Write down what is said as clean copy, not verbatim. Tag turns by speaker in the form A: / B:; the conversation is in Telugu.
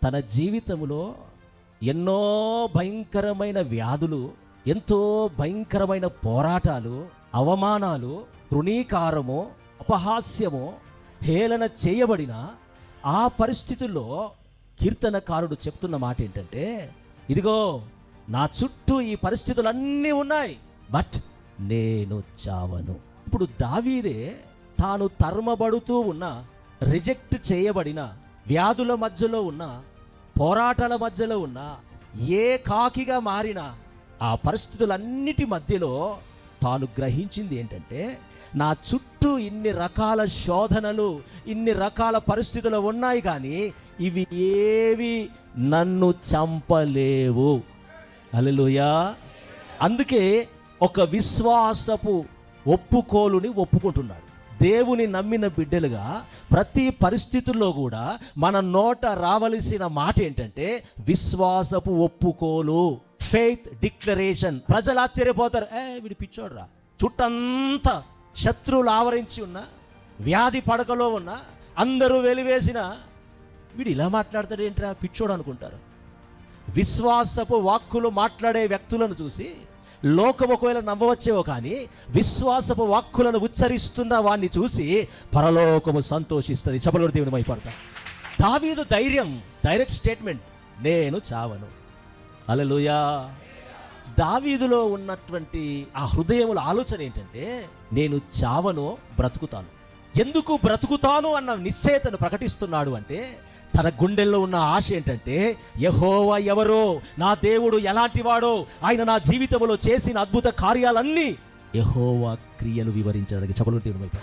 A: తన జీవితంలో ఎన్నో భయంకరమైన వ్యాధులు, ఎంతో భయంకరమైన పోరాటాలు, అవమానాలు, తృణీకారము, అపహాస్యము, హేళన చేయబడిన ఆ పరిస్థితుల్లో కీర్తనకారుడు చెప్తున్న మాట ఏంటంటే, ఇదిగో నా చుట్టూ ఈ పరిస్థితులన్నీ ఉన్నాయి, బట్ నేను చావను. ఇప్పుడు దావీదే తాను తరుమబడుతూ ఉన్న, రిజెక్ట్ చేయబడిన, వ్యాధుల మధ్యలో ఉన్న, పోరాటాల మధ్యలో ఉన్న, ఏకాకిగా మారిన ఆ పరిస్థితులన్నిటి మధ్యలో తాను గ్రహించింది ఏంటంటే, నా చుట్టూ ఇన్ని రకాల శోధనలు, ఇన్ని రకాల పరిస్థితులు ఉన్నాయి, కానీ ఇవి ఏవి నన్ను చంపలేవు. హల్లెలూయా. అందుకే ఒక విశ్వాసపు ఒప్పుకోలుని ఒప్పుకుంటున్నాడు. దేవుని నమ్మిన బిడ్డలుగా ప్రతి పరిస్థితుల్లో కూడా మన నోట రావలసిన మాట ఏంటంటే విశ్వాసపు ఒప్పుకోలు, ఫెయిత్ డిక్లరేషన్. ప్రజలు ఆశ్చర్యపోతారు, వీడి పిచ్చోడ్రా, చుట్టంతా శత్రువులు ఆవరించి ఉన్న, వ్యాధి పడకలో ఉన్న, అందరూ వెలివేసిన వీడు ఇలా మాట్లాడతాడు ఏంట్రా, పిచ్చోడు అనుకుంటారు. విశ్వాసపు వాక్కులు మాట్లాడే వ్యక్తులను చూసి లోకం ఒకవేళ నవ్వవచ్చేవో, కానీ విశ్వాసపు వాక్కులను ఉచ్చరిస్తున్న వాడిని చూసి పరలోకము సంతోషిస్తుంది. చపలుడు దేవుని మైపడతా. దావీదు ధైర్యం, డైరెక్ట్ స్టేట్మెంట్, నేను చావను. హల్లెలూయా. దావీదులో ఉన్నటువంటి ఆ హృదయముల ఆలోచన ఏంటంటే, నేను చావను, బ్రతుకుతాను. ఎందుకు బ్రతుకుతాను అన్న నిశ్చయతను ప్రకటిస్తున్నాడు అంటే, తన గుండెల్లో ఉన్న ఆశ ఏంటంటే, యెహోవా ఎవరో, నా దేవుడు ఎలాంటి వాడో, ఆయన నా జీవితంలో చేసిన అద్భుత కార్యాలన్నీ యెహోవా క్రియలు వివరించడానికి. చపలుడు దేవుని వైపు